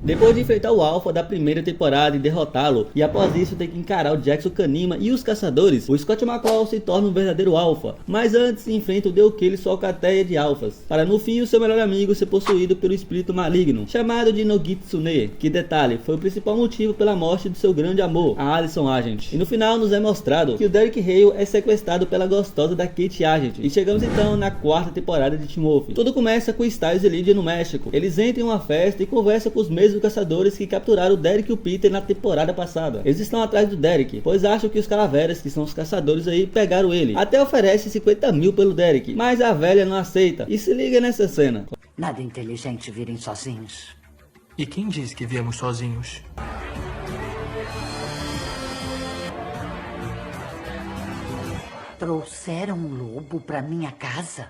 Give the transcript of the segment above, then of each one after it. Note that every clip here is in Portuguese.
Depois de enfrentar o Alpha da primeira temporada e derrotá-lo, e após isso ter que encarar o Jackson Kanima e os caçadores, o Scott McCall se torna um verdadeiro Alpha, mas antes enfrenta o Deukele e sua alcateia de Alphas, para no fim o seu melhor amigo ser possuído pelo espírito maligno, chamado de Nogitsune, que detalhe, foi o principal motivo pela morte do seu grande amor, a Allison Agent. E no final nos é mostrado que o Derek Hale é sequestrado pela gostosa da Kate Agent, e chegamos então na quarta temporada de Teen Wolf. Tudo começa com Styles e Lydia no México. Eles entram em uma festa e conversam com os mesmos caçadores que capturaram o Derek e o Peter na temporada passada. Eles estão atrás do Derek, pois acham que os calaveras, que são os caçadores aí, pegaram ele. Até oferece 50 mil pelo Derek, mas a velha não aceita. E se liga nessa cena. Nada inteligente virem sozinhos. E quem disse que viemos sozinhos? Trouxeram um lobo pra minha casa?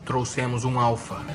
Trouxemos um alfa.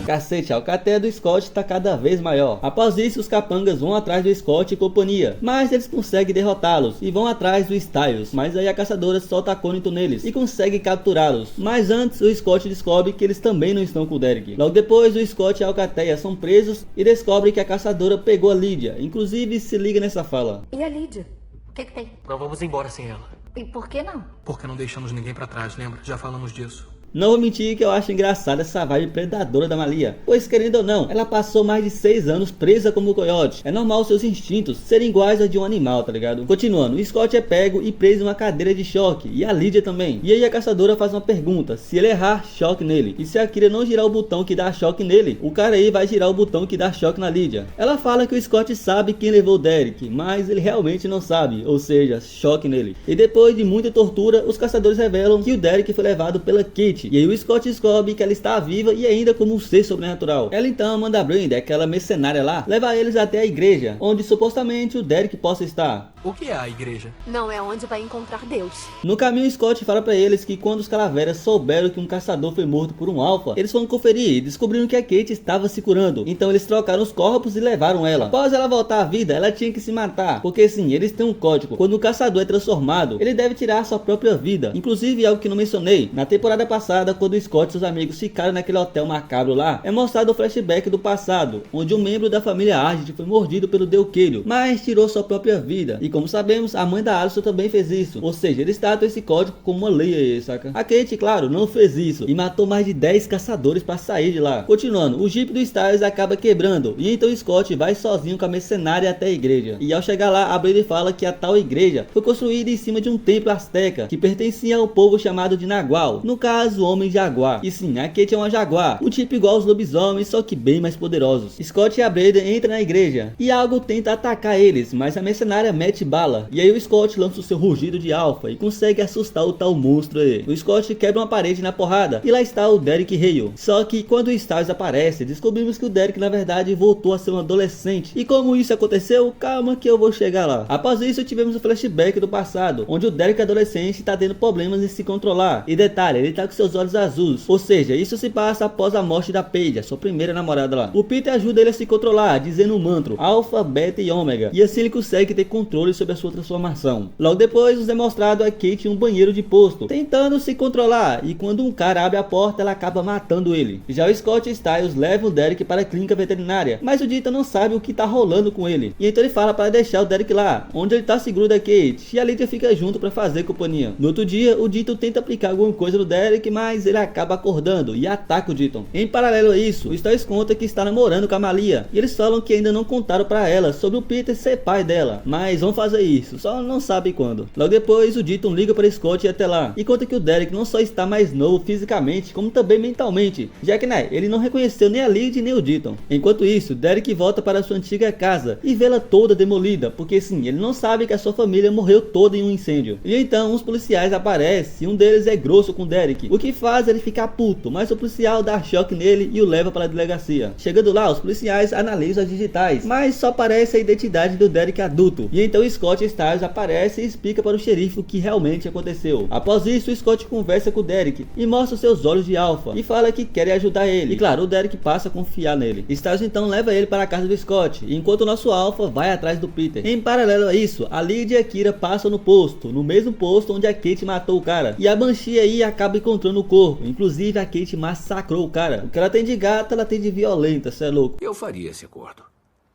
Cacete, a alcateia do Scott está cada vez maior. Após isso, os capangas vão atrás do Scott e companhia, mas eles conseguem derrotá-los e vão atrás do Styles, mas aí a caçadora solta acônito neles e consegue capturá-los. Mas antes, o Scott descobre que eles também não estão com o Derek. Logo depois, o Scott e a alcateia são presos e descobrem que a caçadora pegou a Lydia. Inclusive, se liga nessa fala. E a Lydia? O que tem? Não vamos embora sem ela. E por que não? Porque não deixamos ninguém pra trás, lembra? Já falamos disso. Não vou mentir que eu acho engraçada essa vibe predadora da Malia, pois querendo ou não, ela passou mais de 6 anos presa como coiote. É normal seus instintos serem iguais a de um animal, tá ligado? Continuando, o Scott é pego e preso em uma cadeira de choque, e a Lydia também. E aí a caçadora faz uma pergunta, se ele errar, choque nele. E se a Kira não girar o botão que dá choque nele, o cara aí vai girar o botão que dá choque na Lydia. Ela fala que o Scott sabe quem levou o Derek, mas ele realmente não sabe, ou seja, choque nele. E depois de muita tortura, os caçadores revelam que o Derek foi levado pela Kate. E aí o Scott descobre que ela está viva e ainda como um ser sobrenatural. Ela então manda a Brenda, aquela mercenária lá, levar eles até a igreja, onde supostamente o Derek possa estar. O que é a igreja? Não é onde vai encontrar Deus. No caminho, Scott fala pra eles que quando os calaveras souberam que um caçador foi morto por um alfa, eles foram conferir e descobriram que a Kate estava se curando. Então eles trocaram os corpos e levaram ela. Após ela voltar à vida, ela tinha que se matar, porque sim, eles têm um código. Quando o caçador é transformado, ele deve tirar sua própria vida. Inclusive, algo que não mencionei, na temporada passada, quando o Scott e seus amigos ficaram naquele hotel macabro lá, é mostrado o flashback do passado, onde um membro da família Agent foi mordido pelo Deukele, mas tirou sua própria vida. E como sabemos, a mãe da Allison também fez isso. Ou seja, eles tratam esse código como uma lei aí, saca? A Kate, claro, não fez isso e matou mais de 10 caçadores para sair de lá. Continuando, o Jeep do Styles acaba quebrando e então Scott vai sozinho com a mercenária até a igreja. E ao chegar lá, a Brady fala que a tal igreja foi construída em cima de um templo azteca que pertencia ao povo chamado de Nagual, no caso, o Homem Jaguar. E sim, a Kate é uma jaguar, um tipo igual aos lobisomens, só que bem mais poderosos. Scott e a Brady entram na igreja e algo tenta atacar eles, mas a mercenária mete bala. E aí o Scott lança o seu rugido de alfa e consegue assustar o tal monstro aí. O Scott quebra uma parede na porrada e lá está o Derek Hale. Só que quando o Styles aparece, descobrimos que o Derek na verdade voltou a ser um adolescente. E como isso aconteceu? Calma que eu vou chegar lá. Após isso tivemos o flashback do passado, onde o Derek adolescente está tendo problemas em se controlar. E detalhe, ele tá com seus olhos azuis. Ou seja, isso se passa após a morte da Paige, a sua primeira namorada lá. O Peter ajuda ele a se controlar, dizendo o mantra Alpha, Beta e Ômega. E assim ele consegue ter controle sobre a sua transformação. Logo depois nos é mostrado a Kate em um banheiro de posto, tentando se controlar, e quando um cara abre a porta, ela acaba matando ele. Já o Scott e Styles levam o Derek para a clínica veterinária, mas o Dita não sabe o que tá rolando com ele. E então ele fala para deixar o Derek lá, onde ele tá seguro da Kate, e a Lydia fica junto para fazer companhia. No outro dia, o Dito tenta aplicar alguma coisa no Derek, mas ele acaba acordando e ataca o Ditton. Em paralelo a isso, o Styles conta que está namorando com a Malia, e eles falam que ainda não contaram para ela sobre o Peter ser pai dela, mas vão fazer isso, só não sabe quando. Logo depois, o Ditton liga para Scott e até lá, e conta que o Derek não só está mais novo fisicamente, como também mentalmente, já que né, ele não reconheceu nem a Lydia nem o Ditton. Enquanto isso, Derek volta para sua antiga casa e vê-la toda demolida, porque sim, ele não sabe que a sua família morreu toda em um incêndio. E então uns policiais aparecem e um deles é grosso com Derek, o que faz ele ficar puto, mas o policial dá choque nele e o leva para a delegacia. Chegando lá, os policiais analisam as digitais, mas só aparece a identidade do Derek adulto. E então então Scott Stiles aparece e explica para o xerife o que realmente aconteceu. Após isso, Scott conversa com o Derek e mostra seus olhos de alfa e fala que querem ajudar ele. E claro, o Derek passa a confiar nele. Stiles então leva ele para a casa do Scott, enquanto o nosso alfa vai atrás do Peter. Em paralelo a isso, a Lydia e a Kira passam no mesmo posto onde a Kate matou o cara. E a Banshee aí acaba encontrando o corpo. Inclusive a Kate massacrou o cara. O que ela tem de gata, ela tem de violenta, cê é louco. Eu faria esse acordo.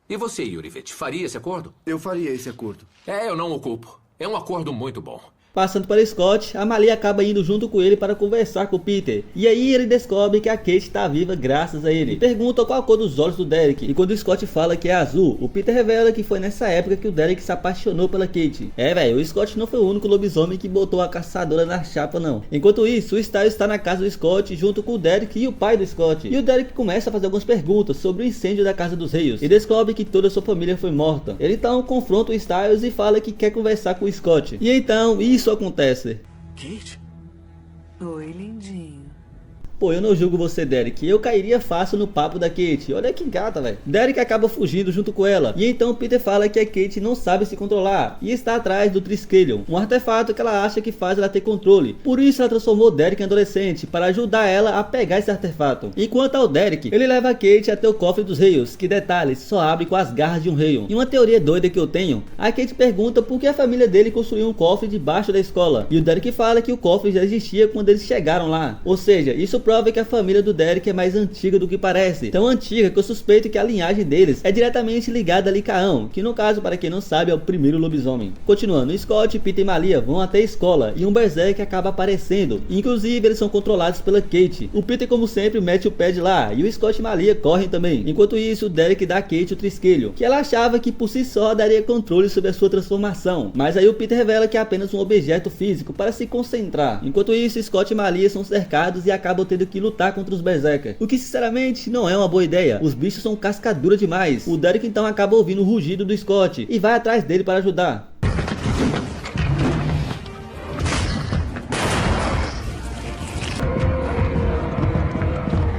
E você, Yurivete, faria esse acordo? Eu faria esse acordo. Eu não o culpo. É um acordo muito bom. Passando para Scott, a Malia acaba indo junto com ele para conversar com o Peter. E aí ele descobre que a Kate está viva graças a ele. Pergunta qual a cor dos olhos do Derek. E quando o Scott fala que é azul, o Peter revela que foi nessa época que o Derek se apaixonou pela Kate. Velho, o Scott não foi o único lobisomem que botou a caçadora na chapa não. Enquanto isso, o Stiles está na casa do Scott junto com o Derek e o pai do Scott. E o Derek começa a fazer algumas perguntas sobre o incêndio da casa dos Reios. E descobre que toda a sua família foi morta. Ele então confronta o Stiles e fala que quer conversar com o Scott. E então, isso acontece. Kate? Oi, lindinho. Pô, eu não julgo você, Derek. Eu cairia fácil no papo da Kate. Olha que gata, velho. Derek acaba fugindo junto com ela. E então Peter fala que a Kate não sabe se controlar e está atrás do Triskelion, um artefato que ela acha que faz ela ter controle. Por isso ela transformou Derek em adolescente, para ajudar ela a pegar esse artefato. Enquanto ao Derek, ele leva a Kate até o cofre dos Reios, que detalhes, só abre com as garras de um Reion. E uma teoria doida que eu tenho, a Kate pergunta por que a família dele construiu um cofre debaixo da escola. E o Derek fala que o cofre já existia quando eles chegaram lá. Ou seja, isso prova que a família do Derek é mais antiga do que parece. Tão antiga que eu suspeito que a linhagem deles é diretamente ligada a Licaão, que no caso, para quem não sabe, é o primeiro lobisomem. Continuando, Scott, Peter e Malia vão até a escola e um Berserk acaba aparecendo. Inclusive, eles são controlados pela Kate. O Peter, como sempre, mete o pé de lá e o Scott e Malia correm também. Enquanto isso, o Derek dá a Kate o Triskelion, que ela achava que por si só daria controle sobre a sua transformação. Mas aí o Peter revela que é apenas um objeto físico para se concentrar. Enquanto isso, Scott e Malia são cercados e acabam tendo que lutar contra os Berserker, o que sinceramente não é uma boa ideia. Os bichos são cascadura demais. O Derek então acaba ouvindo o rugido do Scott e vai atrás dele para ajudar.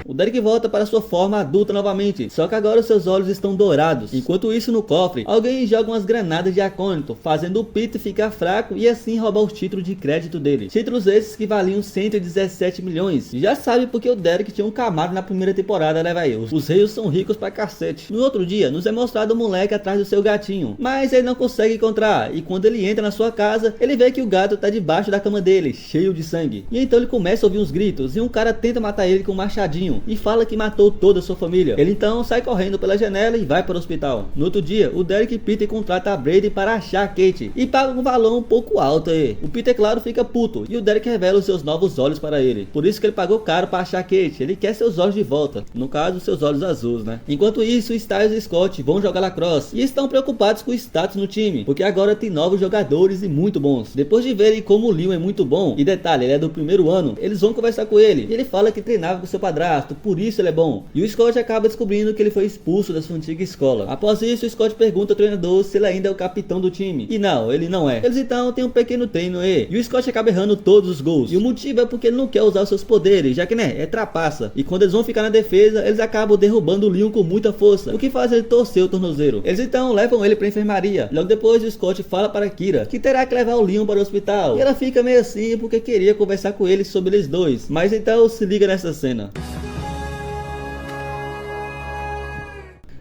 O Derek volta para sua forma adulta novamente, só que agora seus olhos estão dourados. Enquanto isso, no cofre, alguém joga umas granadas de acônito, fazendo o Peter ficar fraco e assim roubar os títulos de crédito dele. Títulos esses que valiam 117 milhões. Já sabe porque o Derek tinha um Camaro na primeira temporada, né, velho? Os Reios são ricos pra cacete. No outro dia, nos é mostrado o moleque atrás do seu gatinho, mas ele não consegue encontrar, e quando ele entra na sua casa, ele vê que o gato tá debaixo da cama dele, cheio de sangue. E então ele começa a ouvir uns gritos, e um cara tenta matar ele com um machadinho, e fala que matou toda a sua família. Ele então sai correndo pela janela e vai para o hospital. No outro dia, o Derek e Peter contratam a Brady para achar a Kate e pagam um valor um pouco alto aí. O Peter, claro, fica puto e o Derek revela os seus novos olhos para ele. Por isso que ele pagou caro para achar a Kate. Ele quer seus olhos de volta. No caso, seus olhos azuis, né? Enquanto isso, Stiles e Scott vão jogar lacrosse e estão preocupados com o status no time, porque agora tem novos jogadores e muito bons. Depois de verem como o Leon é muito bom, e detalhe, ele é do primeiro ano, eles vão conversar com ele. E ele fala que treinava com seu padrasto, por isso ele é bom. E o Scott acaba descobrindo que ele foi expulso da sua antiga escola. Após isso, o Scott pergunta ao treinador se ele ainda é o capitão do time. E não, ele não é. Eles então têm um pequeno treino e o Scott acaba errando todos os gols. E o motivo é porque ele não quer usar os seus poderes, já que, né, é trapaça. E quando eles vão ficar na defesa, eles acabam derrubando o Leon com muita força, o que faz ele torcer o tornozelo. Eles então levam ele pra enfermaria. Logo depois, o Scott fala para Kira que terá que levar o Leon para o hospital. E ela fica meio assim porque queria conversar com ele sobre eles dois. Mas então se liga nessa cena.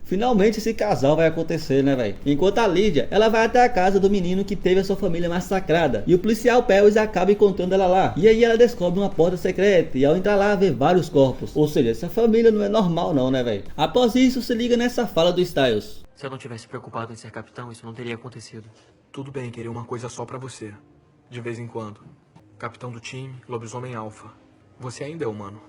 Finalmente esse casal vai acontecer, né, velho? Enquanto a Lydia, ela vai até a casa do menino que teve a sua família massacrada. E o policial Pelvis acaba encontrando ela lá. E aí ela descobre uma porta secreta e ao entrar lá vê vários corpos. Ou seja, essa família não é normal não, né, velho? Após isso, se liga nessa fala do Stiles. Se eu não tivesse preocupado em ser capitão, isso não teria acontecido. Tudo bem querer uma coisa só pra você. De vez em quando. Capitão do time, lobisomem alfa. Você ainda é humano.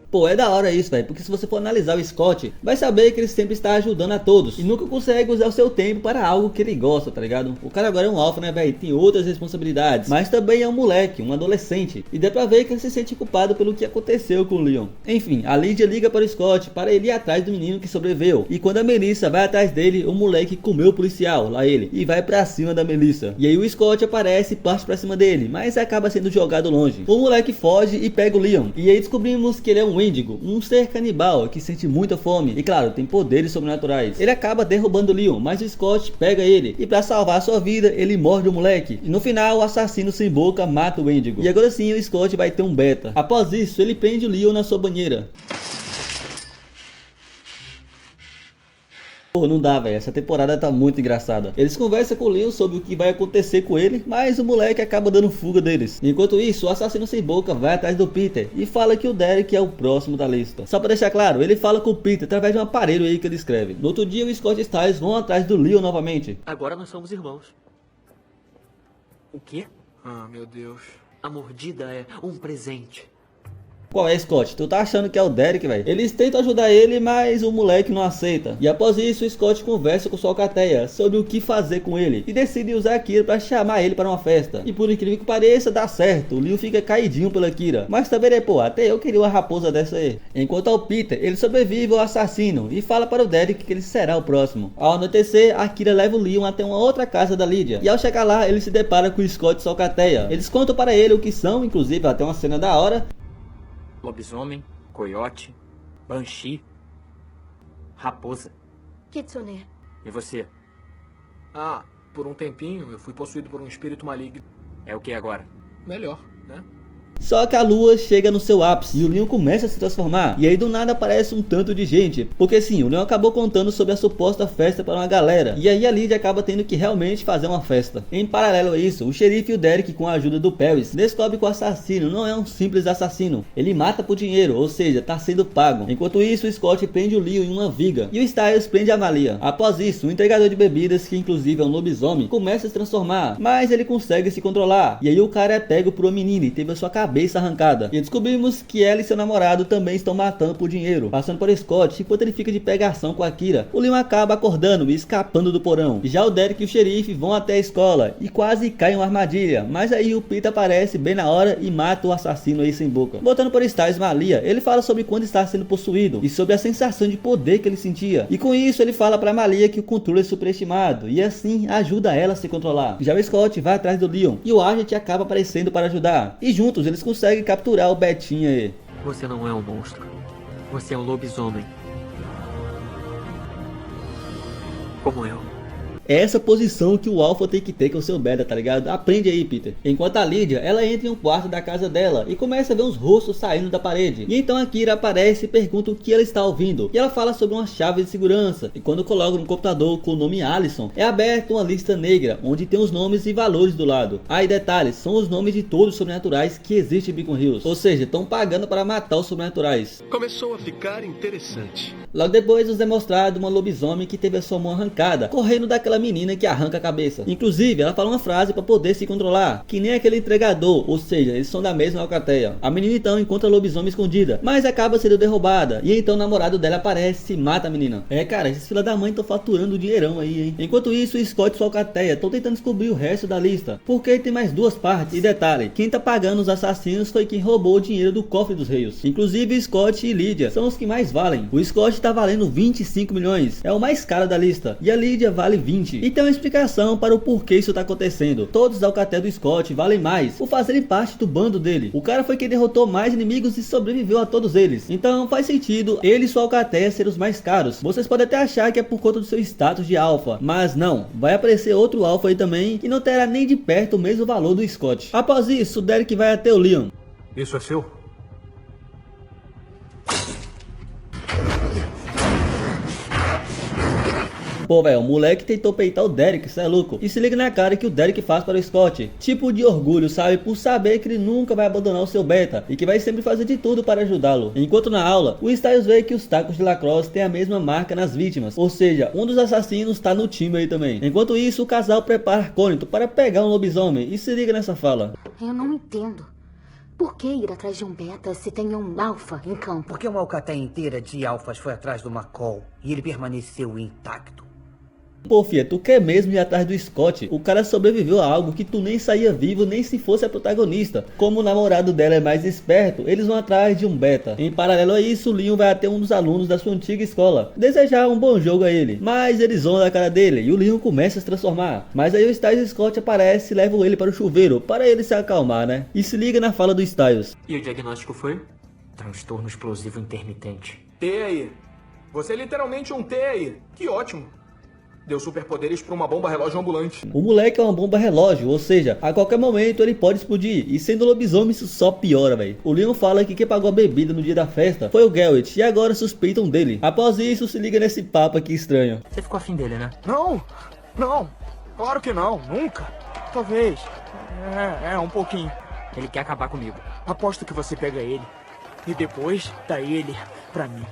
Pô, é da hora isso, velho, porque se você for analisar o Scott, vai saber que ele sempre está ajudando a todos e nunca consegue usar o seu tempo para algo que ele gosta, tá ligado? O cara agora é um alfa, né, velho, tem outras responsabilidades, mas também é um moleque, um adolescente, e dá pra ver que ele se sente culpado pelo que aconteceu com o Leon. Enfim, a Lydia liga para o Scott para ele ir atrás do menino que sobreviveu, e quando a Melissa vai atrás dele, o moleque comeu o policial, lá ele, e vai pra cima da Melissa. E aí o Scott aparece e parte pra cima dele, mas acaba sendo jogado longe. O moleque foge e pega o Leon, e aí descobrimos que ele é um Wendigo, um ser canibal que sente muita fome e claro, tem poderes sobrenaturais. Ele acaba derrubando o Leon, mas o Scott pega ele e para salvar sua vida, ele morde o moleque. E no final, o assassino sem boca mata o Wendigo. E agora sim, o Scott vai ter um beta. Após isso, ele prende o Leon na sua banheira. Pô, não dá, velho. Essa temporada tá muito engraçada. Eles conversam com o Leon sobre o que vai acontecer com ele, mas o moleque acaba dando fuga deles. Enquanto isso, o assassino sem boca vai atrás do Peter e fala que o Derek é o próximo da lista. Só pra deixar claro, ele fala com o Peter através de um aparelho aí que ele escreve. No outro dia, o Scott e Styles vão atrás do Leon novamente. Agora nós somos irmãos. O quê? Ah, meu Deus. A mordida é um presente. Qual é, Scott? Tu tá achando que é o Derek, velho? Eles tentam ajudar ele, mas o moleque não aceita. E após isso, o Scott conversa com sua alcateia sobre o que fazer com ele e decide usar a Kira pra chamar ele para uma festa. E por incrível que pareça, dá certo. O Leon fica caidinho pela Kira. Mas também, né, pô, até eu queria uma raposa dessa aí. Enquanto ao Peter, ele sobrevive ao assassino e fala para o Derek que ele será o próximo. Ao anoitecer, a Kira leva o Leon até uma outra casa da Lydia. E ao chegar lá, ele se depara com o Scott e sua alcateia. Eles contam para ele o que são, inclusive até uma cena da hora. Lobisomem, coiote, banshee, raposa. Kitsune. E você? Ah, por um tempinho eu fui possuído por um espírito maligno. É o que agora? Melhor, né? Só que a lua chega no seu ápice e o Leon começa a se transformar. E aí do nada aparece um tanto de gente. Porque sim, o Leon acabou contando sobre a suposta festa para uma galera. E aí a Lydia acaba tendo que realmente fazer uma festa. Em paralelo a isso, o xerife e o Derek, com a ajuda do Paris, descobre que o assassino não é um simples assassino. Ele mata por dinheiro, ou seja, tá sendo pago. Enquanto isso, o Scott prende o Leon em uma viga. E o Styles prende a Malia. Após isso, o entregador de bebidas, que inclusive é um lobisomem, começa a se transformar. Mas ele consegue se controlar. E aí o cara é pego por uma menina e teve a sua cabeça arrancada. E descobrimos que ela e seu namorado também estão matando por dinheiro, passando por Scott enquanto ele fica de pegação com a Kira. O Leon acaba acordando e escapando do porão. E já o Derek e o xerife vão até a escola e quase caem em uma armadilha, mas aí o Peter aparece bem na hora e mata o assassino aí sem boca. Voltando por Styles Malia, ele fala sobre quando está sendo possuído e sobre a sensação de poder que ele sentia. E com isso ele fala para Malia que o controle é superestimado e assim ajuda ela a se controlar. Já o Scott vai atrás do Leon e o Agent acaba aparecendo para ajudar. E juntos eles conseguem capturar o Betinho aí. Você não é um monstro. Você é um lobisomem. Como eu. É essa posição que o Alpha tem que ter com o seu beta, tá ligado? Aprende aí, Peter. Enquanto a Lydia, ela entra em um quarto da casa dela e começa a ver uns rostos saindo da parede. E então a Kira aparece e pergunta o que ela está ouvindo. E ela fala sobre uma chave de segurança. E quando coloca no computador com o nome Allison, é aberta uma lista negra, onde tem os nomes e valores do lado. Aí detalhes, são os nomes de todos os sobrenaturais que existem em Beacon Hills. Ou seja, estão pagando para matar os sobrenaturais. Começou a ficar interessante. Logo depois nos é mostrado uma lobisomem que teve a sua mão arrancada, correndo daquela menina que arranca a cabeça. Inclusive, ela fala uma frase para poder se controlar, que nem aquele entregador, ou seja, eles são da mesma alcateia. A menina então encontra a lobisomem escondida, mas acaba sendo derrubada, e então o namorado dela aparece e mata a menina. É, cara, esses filha da mãe estão faturando dinheirão aí, hein? Enquanto isso, o Scott e sua alcateia estão tentando descobrir o resto da lista, porque tem mais duas partes. E detalhe, quem tá pagando os assassinos foi quem roubou o dinheiro do cofre dos reis. Inclusive, Scott e Lydia são os que mais valem. O Scott tá valendo 25 milhões, é o mais caro da lista, e a Lydia vale 20. E tem uma explicação para o porquê isso tá acontecendo. Todos da alcateia do Scott valem mais por fazerem parte do bando dele. O cara foi quem derrotou mais inimigos e sobreviveu a todos eles. Então faz sentido ele e sua alcateia ser os mais caros. Vocês podem até achar que é por conta do seu status de alfa, mas não. Vai aparecer outro alfa aí também que não terá nem de perto o mesmo valor do Scott. Após isso, o Derek vai até o Leon. Isso é seu? Pô, velho, o moleque tentou peitar o Derek, cê é louco. E se liga na cara que o Derek faz para o Scott. Tipo de orgulho, sabe? Por saber que ele nunca vai abandonar o seu beta e que vai sempre fazer de tudo para ajudá-lo. Enquanto na aula, o Styles vê que os tacos de lacrosse têm a mesma marca nas vítimas. Ou seja, um dos assassinos tá no time aí também. Enquanto isso, o casal prepara Arcônito para pegar um lobisomem. E se liga nessa fala. Eu não entendo. Por que ir atrás de um beta se tem um alfa em campo? Porque uma alcateia inteira de alfas foi atrás do McCall e ele permaneceu intacto. Pô, fia, tu quer mesmo ir atrás do Scott? O cara sobreviveu a algo que tu nem saía vivo nem se fosse a protagonista. Como o namorado dela é mais esperto, eles vão atrás de um beta. Em paralelo a isso, o Leon vai até um dos alunos da sua antiga escola, desejar um bom jogo a ele. Mas eles vão da cara dele e o Leon começa a se transformar. Mas aí o Styles e o Scott aparece e levam ele para o chuveiro, para ele se acalmar, né? E se liga na fala do Styles. E o diagnóstico foi? Transtorno explosivo intermitente. TI. Você é literalmente um TI. Que ótimo. Deu superpoderes pra uma bomba relógio ambulante. O moleque é uma bomba relógio, ou seja, a qualquer momento ele pode explodir. E sendo lobisomem isso só piora, velho. O Leon fala que quem pagou a bebida no dia da festa foi o Garrett, e agora suspeitam dele. Após isso, se liga nesse papo aqui estranho. Você ficou afim dele, né? Não, claro que não, nunca. Talvez. Um pouquinho. Ele quer acabar comigo. Aposto que você pega ele e depois dá ele pra mim.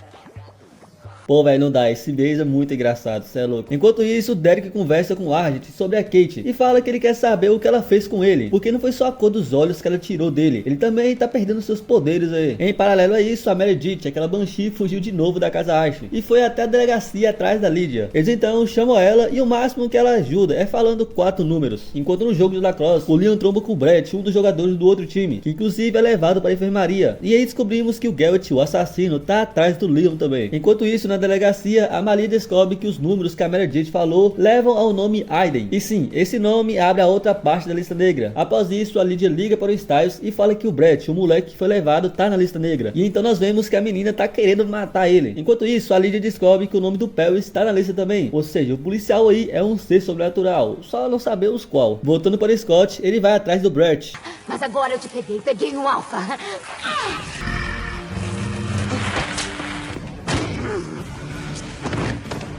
Pô, velho, não dá, esse beijo é muito engraçado, cê é louco. Enquanto isso, o Derek conversa com o Argent sobre a Kate e fala que ele quer saber o que ela fez com ele, porque não foi só a cor dos olhos que ela tirou dele, ele também tá perdendo seus poderes aí. Em paralelo a isso, a Meredith, aquela Banshee, fugiu de novo da casa Ashley e foi até a delegacia atrás da Lydia. Eles então chamam ela e o máximo que ela ajuda é falando 4 números. Enquanto no jogo de lacrosse, o Leon tromba com o Brett, um dos jogadores do outro time, que inclusive é levado para a enfermaria. E aí descobrimos que o Garrett, o assassino, tá atrás do Leon também. Enquanto isso, na delegacia, a Malia descobre que os números que a Meredith falou levam ao nome Aiden. E sim, esse nome abre a outra parte da lista negra. Após isso, a Lydia liga para o Styles e fala que o Brett, o moleque que foi levado, tá na lista negra. E então nós vemos que a menina tá querendo matar ele. Enquanto isso, a Lydia descobre que o nome do Perry está na lista também. Ou seja, o policial aí é um ser sobrenatural, só não sabemos qual. Voltando para Scott, ele vai atrás do Brett. Mas agora eu te peguei um alfa.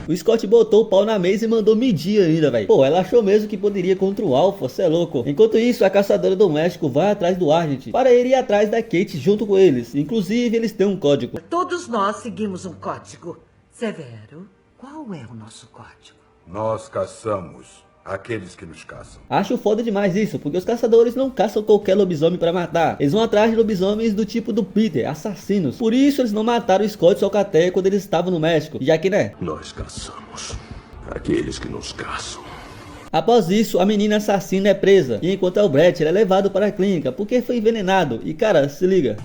O Scott botou o pau na mesa e mandou medir ainda, velho. Pô, ela achou mesmo que poderia contra o Alpha, cê é louco. Enquanto isso, a caçadora do México vai atrás do Argent para ele ir atrás da Kate junto com eles. Inclusive, eles têm um código. Todos nós seguimos um código. Severo, qual é o nosso código? Nós caçamos aqueles que nos caçam. Acho foda demais isso, porque os caçadores não caçam qualquer lobisomem para matar. Eles vão atrás de lobisomens do tipo do Peter, assassinos. Por isso eles não mataram o Scott Solcaté quando eles estavam no México, já que né? Nós caçamos aqueles que nos caçam. Após isso, a menina assassina é presa, e enquanto é o Brett, ele é levado para a clínica porque foi envenenado. E cara, se liga.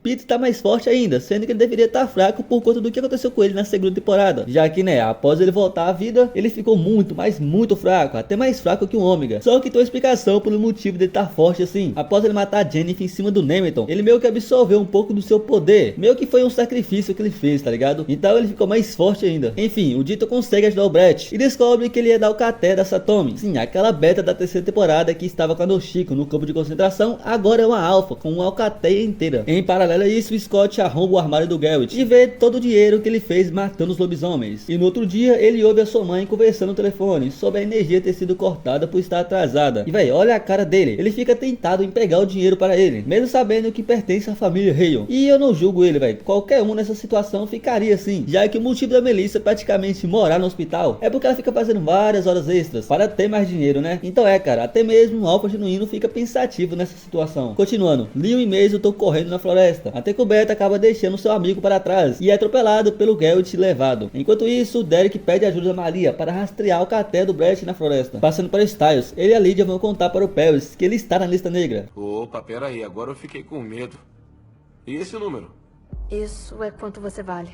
Pete tá mais forte ainda, sendo que ele deveria estar fraco por conta do que aconteceu com ele na segunda temporada. Já que, né, após ele voltar à vida, ele ficou muito, mas muito fraco, até mais fraco que o Ômega. Só que tem uma explicação pelo motivo dele estar forte assim. Após ele matar a Jennifer em cima do Nemeton, ele meio que absorveu um pouco do seu poder. Meio que foi um sacrifício que ele fez, tá ligado? Então ele ficou mais forte ainda. Enfim, o Dito consegue ajudar o Brett e descobre que ele ia dar o caté da Satomi. Sim, aquela beta da terceira temporada que estava com a Noshiko no campo de concentração, agora é uma alfa, com uma alcateia inteira. Em paralelo a isso, o Scott arromba o armário do Garrett e vê todo o dinheiro que ele fez matando os lobisomens. E no outro dia, ele ouve a sua mãe conversando no telefone sobre a energia ter sido cortada por estar atrasada. E véi, olha a cara dele. Ele fica tentado em pegar o dinheiro para ele, mesmo sabendo que pertence à família Hale. E eu não julgo ele, véi. Qualquer um nessa situação ficaria assim, já que o motivo da Melissa praticamente morar no hospital é porque ela fica fazendo várias horas extras para ter mais dinheiro, né? Então cara, até mesmo um Alpha genuíno fica pensativo nessa situação. Continuando, Leon e Mason estão correndo na floresta, até que o Beta acaba deixando seu amigo para trás e é atropelado pelo Garrett e levado. Enquanto isso, Derek pede ajuda a Maria para rastrear o caté do Brett na floresta. Passando para Styles, ele e a Lydia vão contar para o Paris que ele está na lista negra. Opa, pera aí, agora eu fiquei com medo. E esse número? Isso é quanto você vale.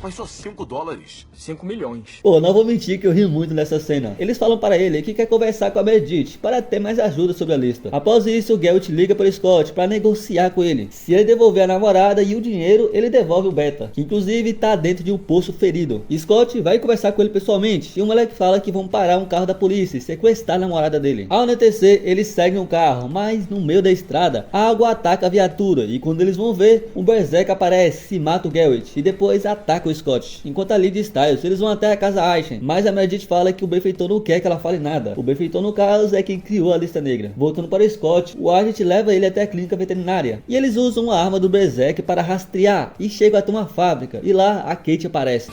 Mas só $5. 5 milhões. Pô, não vou mentir que eu ri muito nessa cena. Eles falam para ele que quer conversar com a Meredith para ter mais ajuda sobre a lista. Após isso, o Garrett liga para o Scott para negociar com ele. Se ele devolver a namorada e o dinheiro, ele devolve o Beta, que inclusive tá dentro de um poço ferido. Scott vai conversar com ele pessoalmente e o moleque fala que vão parar um carro da polícia e sequestrar a namorada dele. Ao anoitecer, eles seguem o carro, mas no meio da estrada, a água ataca a viatura e quando eles vão ver, um Berserk aparece e mata o Garrett e depois ataca o Scott. Enquanto a Lydia e Styles, eles vão até a casa Aishen, mas a Meredith fala que o benfeitor não quer que ela fale nada. O benfeitor no caso é quem criou a lista negra. Voltando para o Scott, o Argent leva ele até a clínica veterinária e eles usam a arma do Berserk para rastrear e chegam até uma fábrica e lá a Kate aparece.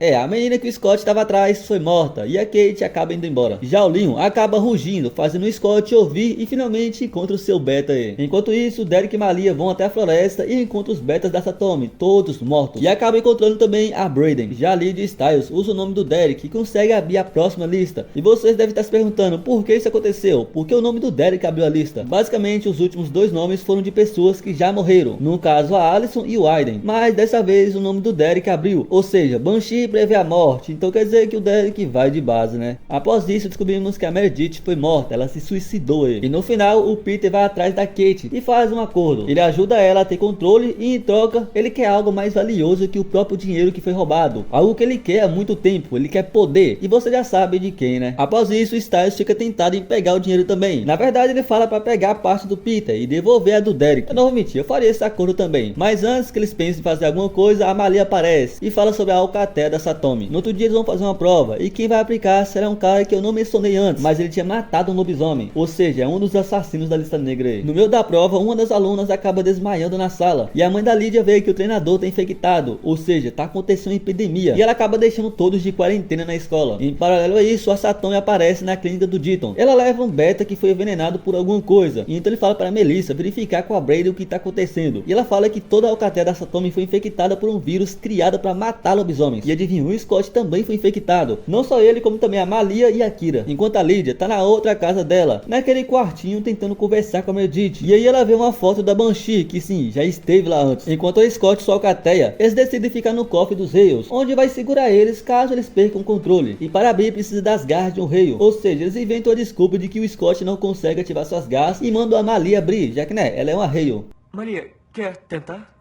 A menina que o Scott estava atrás foi morta e a Kate acaba indo embora. Já o Leon acaba rugindo, fazendo o Scott ouvir e finalmente encontra o seu beta aí. Enquanto isso, Derek e Malia vão até a floresta e encontram os betas da Satomi, todos mortos. E acaba encontrando também a Brayden. Já Lid e Styles usa o nome do Derek e consegue abrir a próxima lista. E vocês devem estar se perguntando por que isso aconteceu, porque o nome do Derek abriu a lista. Basicamente, os últimos dois nomes foram de pessoas que já morreram, no caso a Allison e o Aiden, mas dessa vez o nome do Derek abriu, ou seja, Banshee prevê a morte, então quer dizer que o Derek vai de base, né? Após isso descobrimos que a Meredith foi morta, ela se suicidou aí. E no final o Peter vai atrás da Kate e faz um acordo, ele ajuda ela a ter controle e em troca ele quer algo mais valioso que o próprio dinheiro que foi roubado, algo que ele quer há muito tempo, ele quer poder, e você já sabe de quem, né? Após isso Styles fica tentado em pegar o dinheiro também, na verdade ele fala para pegar a parte do Peter e devolver a do Derek. Eu não vou mentir, eu faria esse acordo também, mas antes que eles pensem em fazer alguma coisa, a Malia aparece e fala sobre a alcatéia da Satomi. No outro dia eles vão fazer uma prova e quem vai aplicar será um cara que eu não mencionei antes, mas ele tinha matado um lobisomem, ou seja, é um dos assassinos da lista negra aí. No meio da prova, uma das alunas acaba desmaiando na sala e a mãe da Lydia vê que o treinador tá infectado, ou seja, tá acontecendo uma epidemia e ela acaba deixando todos de quarentena na escola. Em paralelo a isso, a Satomi aparece na clínica do Deaton. Ela leva um beta que foi envenenado por alguma coisa, e então ele fala para Melissa verificar com a Brady o que tá acontecendo. E ela fala que toda a alcatéia da Satomi foi infectada por um vírus criado para matar lobisomens. E adivinha, o Scott também foi infectado. Não só ele, como também a Malia e a Kira. Enquanto a Lydia tá na outra casa dela, naquele quartinho tentando conversar com a Meredith. E aí ela vê uma foto da Banshee, que sim, já esteve lá antes. Enquanto o Scott e sua alcatéia, eles decidem ficar no cofre dos Hales, onde vai segurar eles caso eles percam o controle. E para abrir precisa das garras de um Hale. Ou seja, eles inventam a desculpa de que o Scott não consegue ativar suas garras e mandam a Malia abrir, já que né, ela é uma Hale. Malia, quer tentar?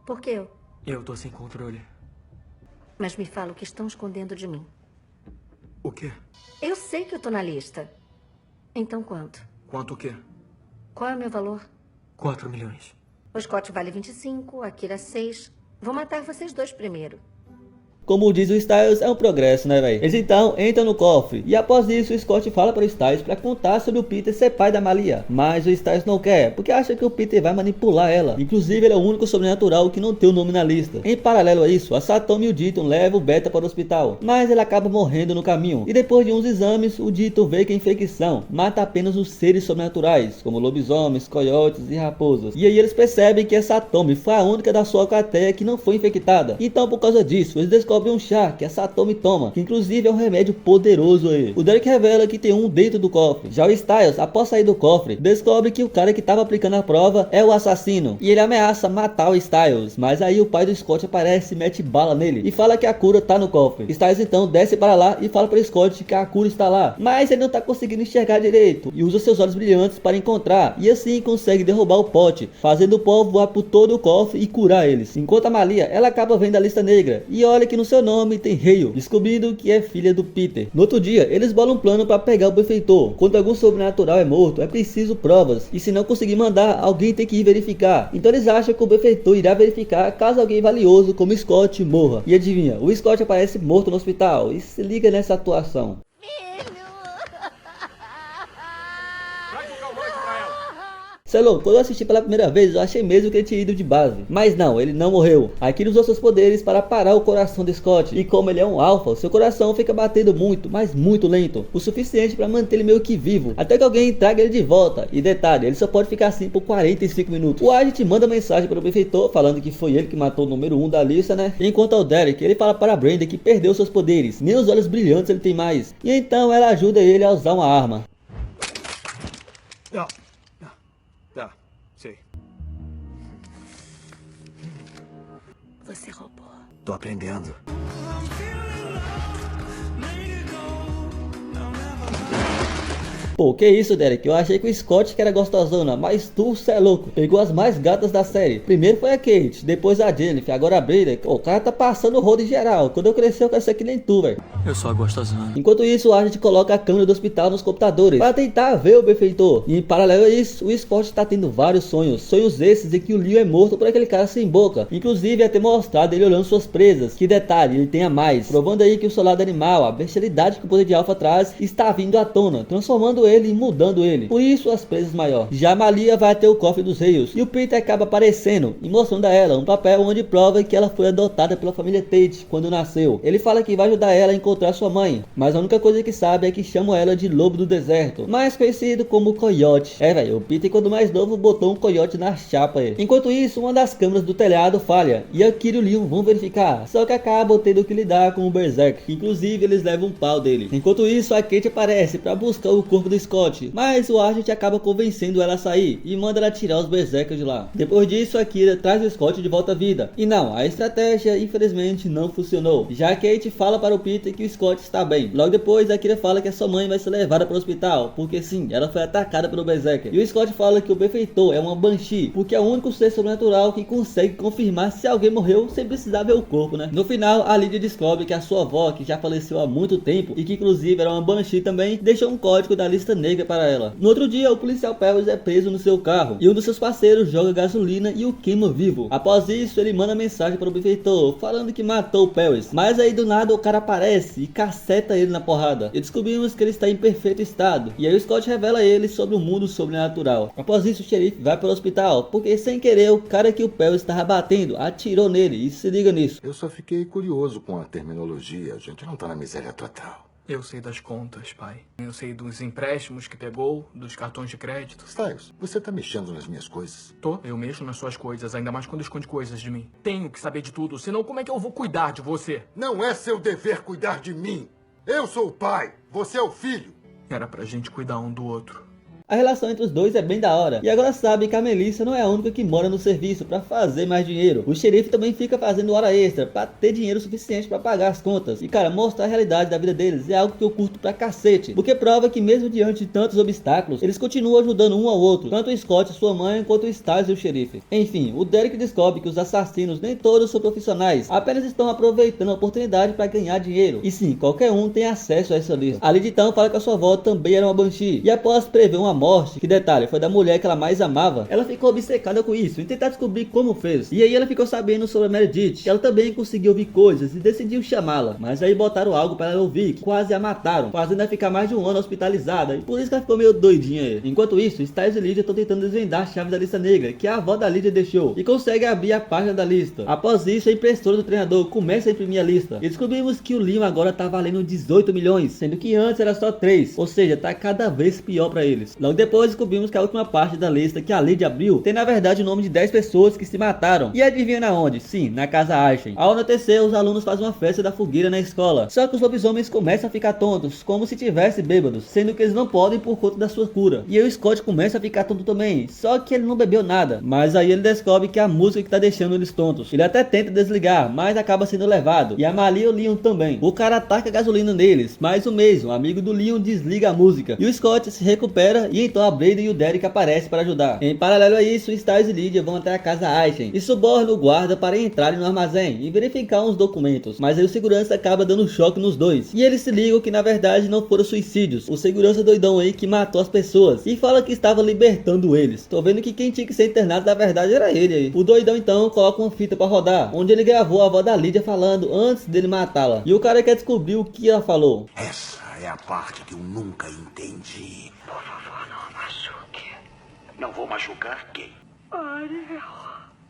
Por que eu? Eu tô sem controle. Mas me fala o que estão escondendo de mim. O quê? Eu sei que eu tô na lista. Então quanto? Quanto o quê? Qual é o meu valor? 4 milhões. O Scott vale 25, a Kira 6. Vou matar vocês dois primeiro. Como diz o Styles, é um progresso, né, velho? Eles então entram no cofre. E após isso, o Scott fala para o Styles para contar sobre o Peter ser pai da Malia. Mas o Styles não quer, porque acha que o Peter vai manipular ela. Inclusive, ele é o único sobrenatural que não tem o nome na lista. Em paralelo a isso, a Satomi e o Deaton levam o Beta para o hospital. Mas ele acaba morrendo no caminho. E depois de uns exames, o Deaton vê que a infecção mata apenas os seres sobrenaturais, como lobisomens, coiotes e raposas. E aí eles percebem que a Satomi foi a única da sua alcatéia que não foi infectada. Então, por causa disso, eles descobrem um chá que a Satomi toma, que inclusive é um remédio poderoso aí. O Derek revela que tem um dentro do cofre. Já o Styles, após sair do cofre, descobre que o cara que estava aplicando a prova é o assassino. E ele ameaça matar o Styles, mas aí o pai do Scott aparece e mete bala nele e fala que a cura tá no cofre. Styles então desce para lá e fala para Scott que a cura está lá, mas ele não tá conseguindo enxergar direito e usa seus olhos brilhantes para encontrar, e assim consegue derrubar o pote, fazendo o pó voar por todo o cofre e curar eles. Enquanto a Malia, ela acaba vendo a lista negra e olha que no seu nome tem Hale, descobrindo que é filha do Peter. No outro dia, eles bolam um plano para pegar o benfeitor. Quando algum sobrenatural é morto, é preciso provas, e se não conseguir mandar, alguém tem que ir verificar. Então eles acham que o benfeitor irá verificar caso alguém valioso como Scott morra. E adivinha, o Scott aparece morto no hospital, e se liga nessa atuação. Cê é louco, quando eu assisti pela primeira vez eu achei mesmo que ele tinha ido de base. Mas não, ele não morreu. Aqui ele usou seus poderes para parar o coração do Scott. E como ele é um alfa, seu coração fica batendo muito, mas muito lento. O suficiente para manter ele meio que vivo, até que alguém traga ele de volta. E detalhe, ele só pode ficar assim por 45 minutos. O Agent manda mensagem para o benfeitor falando que foi ele que matou o número 1 da lista, né? Enquanto ao Derek, ele fala para a Brenda que perdeu seus poderes. Nem os olhos brilhantes ele tem mais. E então ela ajuda ele a usar uma arma. Sei. Você roubou. Tô aprendendo. Pô, que isso, Derek? Eu achei que o Scott que era gostosona, mas tu, cê é louco. Pegou as mais gatas da série. Primeiro foi a Kate, depois a Jennifer, agora a Brenda. O cara tá passando o rodo em geral. Quando eu crescer, eu quero ser que nem tu, velho. Eu sou a gostosona. Enquanto isso, a gente coloca a câmera do hospital nos computadores para tentar ver o benfeitor. E em paralelo a isso, o Scott tá tendo vários sonhos. Sonhos esses em que o Leo é morto por aquele cara sem boca. Inclusive, até mostrado ele olhando suas presas. Que detalhe, ele tem a mais. Provando aí que o soldado animal, a bestialidade que o poder de Alpha traz, está vindo à tona, transformando ele e mudando ele, por isso as presas maior. Já Malia vai até o cofre dos rios e o Peter acaba aparecendo e mostrando a ela um papel onde prova que ela foi adotada pela família Tate quando nasceu. Ele fala que vai ajudar ela a encontrar sua mãe, mas a única coisa que sabe é que chamam ela de Lobo do Deserto, mais conhecido como Coyote. Velho, o Peter quando mais novo botou um coiote na chapa aí. Enquanto isso, uma das câmeras do telhado falha e a Kira e o Leon vão verificar, só que acabam tendo que lidar com o Berserk, inclusive eles levam um pau dele. Enquanto isso, a Kate aparece para buscar o corpo do Scott, mas o Agent acaba convencendo ela a sair e manda ela tirar os Berserkers de lá. Depois disso, a Kira traz o Scott de volta à vida. E não, a estratégia infelizmente não funcionou. Já a Kate fala para o Peter que o Scott está bem. Logo depois, a Kira fala que a sua mãe vai ser levada para o hospital, porque sim, ela foi atacada pelo Berserker. E o Scott fala que o benfeitor é uma Banshee, porque é o único ser sobrenatural que consegue confirmar se alguém morreu sem precisar ver o corpo, né? No final, a Lydia descobre que a sua avó, que já faleceu há muito tempo e que inclusive era uma Banshee também, deixou um código da lista negra para ela. No outro dia, o policial Pebbles é preso no seu carro e um dos seus parceiros joga gasolina e o queima vivo. Após isso, ele manda mensagem para o benfeitor falando que matou o Pebbles, mas aí do nada o cara aparece e caceta ele na porrada. E descobrimos que ele está em perfeito estado, e aí o Scott revela a ele sobre o mundo sobrenatural. Após isso, o xerife vai para o hospital, porque sem querer o cara que o Pebbles estava batendo atirou nele, e se liga nisso. Eu só fiquei curioso com a terminologia, a gente não tá na miséria total. Eu sei das contas, pai. Eu sei dos empréstimos que pegou, dos cartões de crédito. Styles, você tá mexendo nas minhas coisas. Eu mexo nas suas coisas, ainda mais quando esconde coisas de mim. Tenho que saber de tudo, senão como é que eu vou cuidar de você? Não é seu dever cuidar de mim. Eu sou o pai, você é o filho. Era pra gente cuidar um do outro. A relação entre os dois é bem da hora, e agora sabe que a Melissa não é a única que mora no serviço para fazer mais dinheiro. O xerife também fica fazendo hora extra para ter dinheiro suficiente para pagar as contas. E cara, mostrar a realidade da vida deles é algo que eu curto pra cacete, porque prova que mesmo diante de tantos obstáculos, eles continuam ajudando um ao outro, tanto o Scott, sua mãe, quanto o Styles e o xerife. Enfim, o Derek descobre que os assassinos nem todos são profissionais, apenas estão aproveitando a oportunidade para ganhar dinheiro. E sim, qualquer um tem acesso a essa lista. A Lydia então fala que a sua avó também era uma Banshee, e após prever uma morte, que detalhe, foi da mulher que ela mais amava, ela ficou obcecada com isso e tentar descobrir como fez. E aí ela ficou sabendo sobre a Meredith, que ela também conseguiu ouvir coisas e decidiu chamá-la, mas aí botaram algo para ela ouvir, que quase a mataram, fazendo ela ficar mais de um ano hospitalizada, e por isso que ela ficou meio doidinha aí. Enquanto isso, Styles e Lydia estão tentando desvendar a chave da lista negra, que a avó da Lydia deixou, e consegue abrir a página da lista. Após isso, a impressora do treinador começa a imprimir a lista, e descobrimos que o Leon agora tá valendo 18 milhões, sendo que antes era só 3, ou seja, tá cada vez pior para eles. Logo depois descobrimos que a última parte da lista que a Lydia abriu tem na verdade o nome de 10 pessoas que se mataram. E adivinha na onde? Sim, na casa Ashen. Ao anoitecer, os alunos fazem uma festa da fogueira na escola, só que os lobisomens começam a ficar tontos, como se tivessem bêbados, sendo que eles não podem por conta da sua cura. E aí o Scott começa a ficar tonto também, só que ele não bebeu nada, mas aí ele descobre que é a música que tá deixando eles tontos. Ele até tenta desligar, mas acaba sendo levado, e a Malia e o Leon também. O cara ataca gasolina neles, mas o mesmo amigo do Leon desliga a música, e o Scott se recupera, e então a Brady e o Derek aparece para ajudar. Em paralelo a isso, Styles e Lydia vão até a casa Ashen e subornam o guarda para entrarem no armazém e verificar uns documentos, mas aí o segurança acaba dando choque nos dois, e eles se ligam que na verdade não foram suicídios, o segurança doidão aí que matou as pessoas, e fala que estava libertando eles. Tô vendo que quem tinha que ser internado na verdade era ele aí. O doidão então coloca uma fita para rodar, onde ele gravou a avó da Lydia falando antes dele matá-la, e o cara quer descobrir o que ela falou. Essa é a parte que eu nunca entendi. Por favor, não machuque. Não vou machucar quem? Ariel.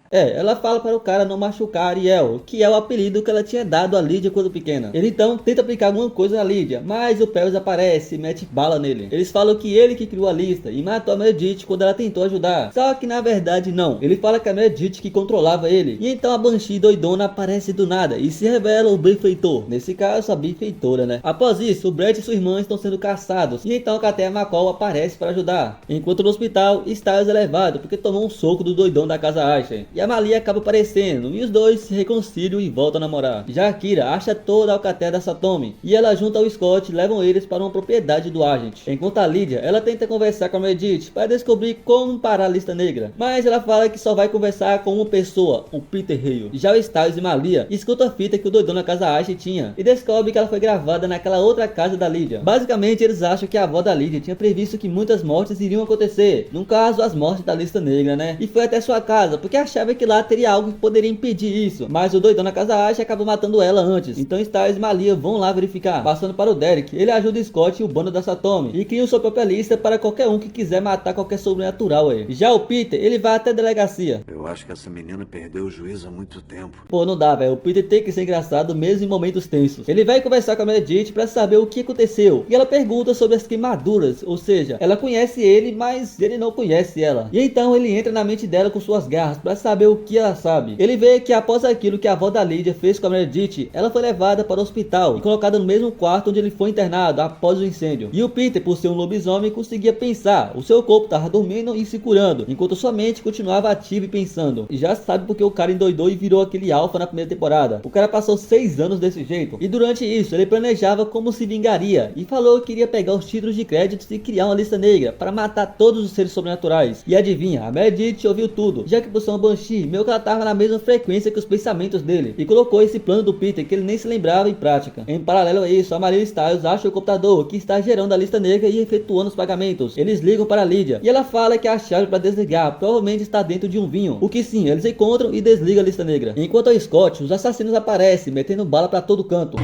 Ela fala para o cara não machucar Ariel, que é o apelido que ela tinha dado a Lydia quando pequena. Ele então tenta aplicar alguma coisa na Lydia, mas o Pebbles aparece e mete bala nele. Eles falam que ele que criou a lista e matou a Meredith quando ela tentou ajudar, só que na verdade não. Ele fala que a Meredith que controlava ele, e então a Banshee doidona aparece do nada e se revela o benfeitor, nesse caso a benfeitora, né? Após isso, o Brett e sua irmã estão sendo caçados, e então a Katea McCall aparece para ajudar. Enquanto no hospital, Styles é levado porque tomou um soco do doidão da casa Ashen, e a Malia acaba aparecendo, e os dois se reconciliam e voltam a namorar. Já a Kira acha toda a alcateia da Satomi, e ela junto ao Scott levam eles para uma propriedade do Agent. Enquanto a Lydia, ela tenta conversar com a Meredith para descobrir como parar a lista negra, mas ela fala que só vai conversar com uma pessoa, o Peter Hale. Já o Styles e Malia escutam a fita que o doidão na casa Ashen tinha, e descobre que ela foi gravada naquela outra casa da Lydia. Basicamente eles acham que a avó da Lydia tinha previsto que muitas mortes iriam acontecer, no caso as mortes da lista negra, né? E foi até sua casa, porque a chave achava que lá teria algo que poderia impedir isso, mas o doidão na casa Ash acaba matando ela antes. Então Styles e Malia vão lá verificar. Passando para o Derek, ele ajuda Scott e o bando da Satomi e cria sua própria lista para qualquer um que quiser matar qualquer sobrenatural aí. Já o Peter, ele vai até a delegacia. Eu acho que essa menina perdeu o juízo há muito tempo. Pô, não dá, velho. O Peter tem que ser engraçado mesmo em momentos tensos. Ele vai conversar com a Meredith para saber o que aconteceu. E ela pergunta sobre as queimaduras, ou seja, ela conhece ele, mas ele não conhece ela. E então ele entra na mente dela com suas garras para saber o que ela sabe. Ele vê que após aquilo que a avó da Lydia fez com a Meredith, ela foi levada para o hospital e colocada no mesmo quarto onde ele foi internado após o incêndio. E o Peter, por ser um lobisomem, conseguia pensar. O seu corpo estava dormindo e se curando, enquanto sua mente continuava ativa e pensando. E já sabe porque o cara endoidou e virou aquele alfa na primeira temporada. O cara passou 6 anos desse jeito. E durante isso, ele planejava como se vingaria. E falou que queria pegar os títulos de créditos e criar uma lista negra para matar todos os seres sobrenaturais. E adivinha, a Meredith ouviu tudo. Já que por ser uma Banshee, meio que ela tava na mesma frequência que os pensamentos dele. E colocou esse plano do Peter que ele nem se lembrava em prática. Em paralelo a isso, a Maria Styles acha o computador que está gerando a lista negra e efetuando os pagamentos. Eles ligam para Lydia e ela fala que a chave para desligar provavelmente está dentro de um vinho. O que sim, eles encontram e desligam a lista negra. Enquanto ao Scott, os assassinos aparecem, metendo bala para todo canto.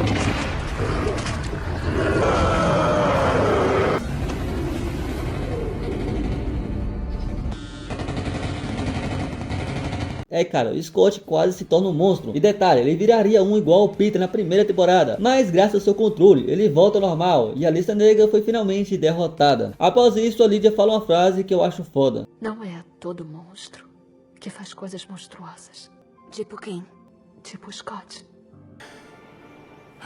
É, cara, o Scott quase se torna um monstro. E detalhe, ele viraria um igual ao Peter na primeira temporada. Mas graças ao seu controle, ele volta ao normal. E a lista negra foi finalmente derrotada. Após isso, a Lydia fala uma frase que eu acho foda. Não é todo monstro que faz coisas monstruosas. Tipo quem? Tipo Scott.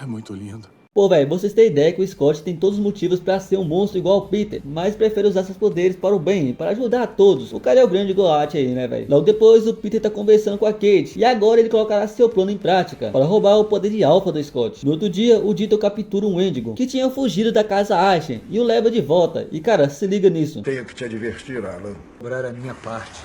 É muito lindo. Pô, velho, vocês têm ideia que o Scott tem todos os motivos pra ser um monstro igual ao Peter, mas prefere usar seus poderes para o bem, para ajudar a todos. O cara é o grande Goat aí, né, velho? Logo depois, o Peter tá conversando com a Kate, e agora ele colocará seu plano em prática, para roubar o poder de alfa do Scott. No outro dia, o Dito captura um Wendigo, que tinha fugido da casa Ashen, e o leva de volta. E cara, se liga nisso. Tenho que te advertir, Alan. Cobrar a minha parte.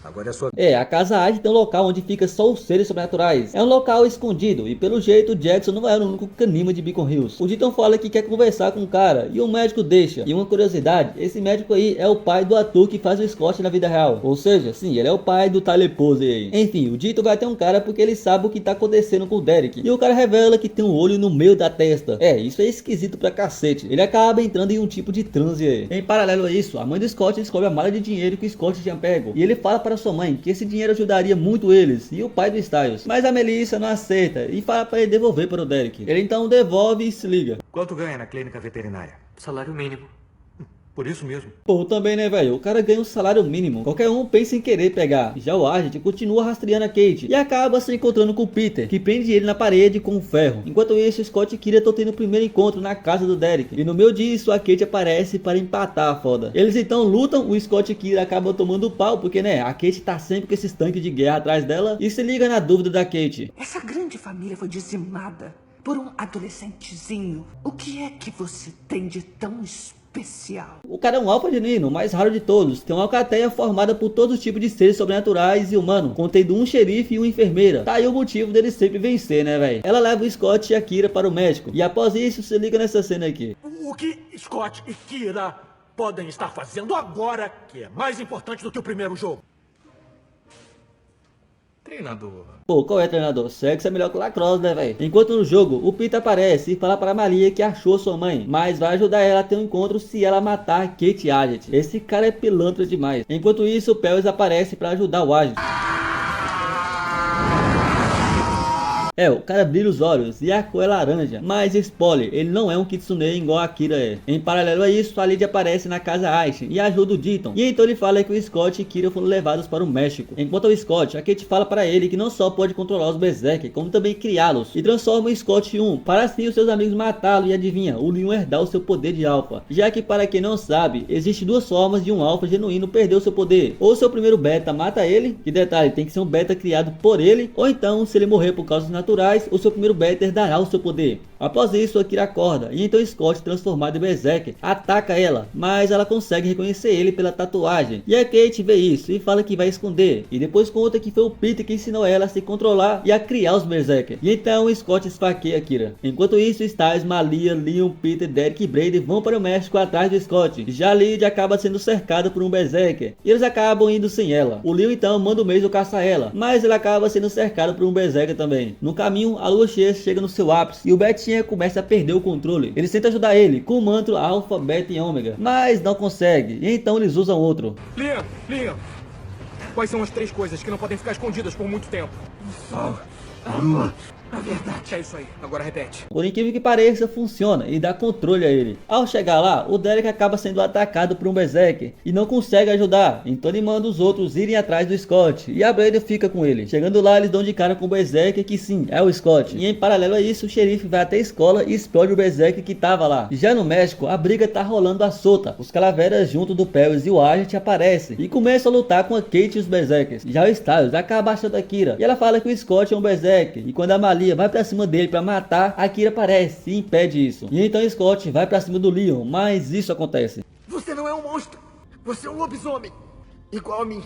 Agora é sua... É, a casa Ashen tem um local onde fica só os seres sobrenaturais. É um local escondido e pelo jeito o Jackson não era o único canima de Beacon Hills. O Deaton fala que quer conversar com o cara e o médico deixa. E uma curiosidade, esse médico aí é o pai do ator que faz o Scott na vida real. Ou seja, sim, ele é o pai do Tyler Posey aí. Enfim, o Deaton vai ter um cara porque ele sabe o que tá acontecendo com o Derek. E o cara revela que tem um olho no meio da testa. É, isso é esquisito pra cacete. Ele acaba entrando em um tipo de transe aí. Em paralelo a isso, a mãe do Scott descobre a malha de dinheiro que o Scott tinha pego. E ele fala para sua mãe que esse dinheiro ajudaria muito eles e o pai do Styles. Mas a Melissa não aceita e fala para ele devolver para o Derek. Ele então devolve e se liga. Quanto ganha na clínica veterinária? Salário mínimo. Por isso mesmo. Pô, também né, velho? O cara ganha um salário mínimo. Qualquer um pensa em querer pegar. Já o Agent continua rastreando a Kate e acaba se encontrando com o Peter, que prende ele na parede com um ferro. Enquanto isso, Scott e Kira estão tendo o primeiro encontro na casa do Derek. E no meio disso, a Kate aparece para empatar a foda. Eles então lutam, o Scott e Kira acabam tomando pau, porque né, a Kate tá sempre com esses tanques de guerra atrás dela. E se liga na dúvida da Kate. Essa grande família foi dizimada por um adolescentezinho. O que é que você tem de tão especial? O cara é um alfa genuíno, o mais raro de todos. Tem uma alcateia formada por todos os tipos de seres sobrenaturais e humanos, contendo um xerife e uma enfermeira. Tá aí o motivo dele sempre vencer, né, velho? Ela leva o Scott e a Kira para o médico. E após isso, se liga nessa cena aqui. O que Scott e Kira podem estar fazendo agora, que é mais importante do que o primeiro jogo? Treinador. Pô, qual é, treinador? Sexo é melhor que lacrosse, né, velho? Enquanto no jogo, o Peter aparece e fala para Maria que achou sua mãe, mas vai ajudar ela a ter um encontro se ela matar Kate Agent. Esse cara é pilantra demais. Enquanto isso, o Pels aparece para ajudar o Agent. É, o cara brilha os olhos e a cor é laranja. Mas spoiler, ele não é um Kitsune igual a Kira é. Em paralelo a isso, a Lydia aparece na casa Ashen e ajuda o Deaton. E então ele fala que o Scott e Kira foram levados para o México. Enquanto o Scott, a Kate fala para ele que não só pode controlar os Berserk, como também criá-los. E transforma o Scott em um, para assim os seus amigos matá-lo e adivinha, o Leon herdar o seu poder de alfa. Já que para quem não sabe, existe duas formas de um alfa genuíno perder o seu poder. Ou seu primeiro beta mata ele, que detalhe, tem que ser um beta criado por ele, ou então se ele morrer por causas naturais, naturais, o seu primeiro beta herdará o seu poder. Após isso, Akira acorda e então Scott, transformado em Berserker, ataca ela, mas ela consegue reconhecer ele pela tatuagem. E a Kate vê isso e fala que vai esconder, e depois conta que foi o Peter que ensinou ela a se controlar e a criar os Berserker. E então Scott esfaqueia Akira. Enquanto isso, Styles, Malia, Leon, Peter, Derek e Brady vão para o México atrás do Scott. Já Lid acaba sendo cercada por um Berserker e eles acabam indo sem ela. O Leon então manda o Mason caçar ela, mas ele acaba sendo cercado por um Berserker também. No caminho, a lua cheia chega no seu ápice e o Betinha começa a perder o controle. Eles tentam ajudar ele com o manto Alpha, Beta e Ômega, mas não consegue, e então eles usam outro. Liam, quais são as 3 coisas que não podem ficar escondidas por muito tempo? O sol, a lua, a verdade. É isso aí, agora repete. Por incrível que pareça, funciona e dá controle a ele. Ao chegar lá, o Derek acaba sendo atacado por um Berserker e não consegue ajudar, então ele manda os outros irem atrás do Scott e a Brady fica com ele. Chegando lá, eles dão de cara com o Berserker, que sim, é o Scott. E em paralelo a isso, o xerife vai até a escola e explode o Berserker que tava lá. Já no México, a briga tá rolando à solta. Os calaveras junto do Paris e o Agent aparecem e começam a lutar com a Kate e os Berserkers. Já o Styles acaba achando a Kira e ela fala que o Scott é um Berserker, e quando a Malia vai pra cima dele pra matar, a Kira aparece e impede isso. E então Scott vai pra cima do Leon, mas isso acontece. Você não é um monstro, você é um lobisomem, igual a mim.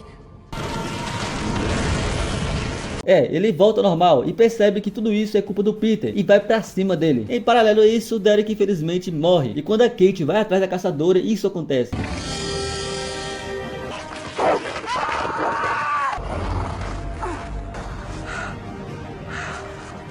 Ele volta ao normal e percebe que tudo isso é culpa do Peter e vai pra cima dele. Em paralelo a isso, o Derek infelizmente morre, e quando a Kate vai atrás da caçadora, isso acontece.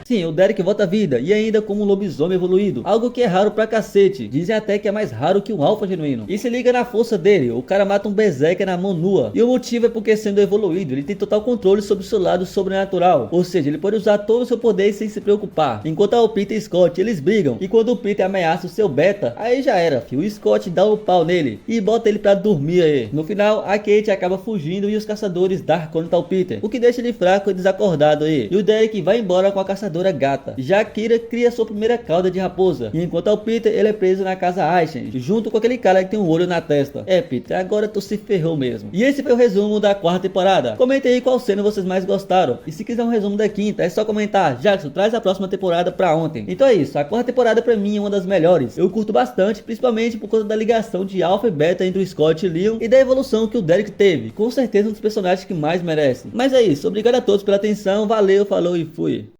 Sim, o Derek volta à vida, e ainda como um lobisomem evoluído, algo que é raro pra cacete. Dizem até que é mais raro que um alfa genuíno. E se liga na força dele, o cara mata um Berserker na mão nua. E o motivo é porque, sendo evoluído, ele tem total controle sobre o seu lado sobrenatural. Ou seja, ele pode usar todo o seu poder sem se preocupar. Enquanto o Peter e Scott, eles brigam, e quando o Peter ameaça o seu beta, aí já era, filho. O Scott dá um pau nele e bota ele pra dormir aí. No final, a Kate acaba fugindo e os caçadores dão conta ao Peter, o que deixa ele fraco e desacordado aí. E o Derek vai embora com a caçadora gata. Já a Kira cria sua primeira cauda de raposa. E enquanto ao Peter, ele é preso na casa Aishen, junto com aquele cara que tem um olho na testa. Peter, agora tu se ferrou mesmo. E esse foi o resumo da 4ª temporada. Comenta aí qual cena vocês mais gostaram. E se quiser um resumo da 5ª, é só comentar. Jackson, traz a próxima temporada pra ontem. Então é isso, a 4ª temporada pra mim é uma das melhores. Eu curto bastante, principalmente por conta da ligação de Alpha e Beta entre o Scott e Leon, e da evolução que o Derek teve. Com certeza um dos personagens que mais merece. Mas é isso, obrigado a todos pela atenção, valeu, falou e fui.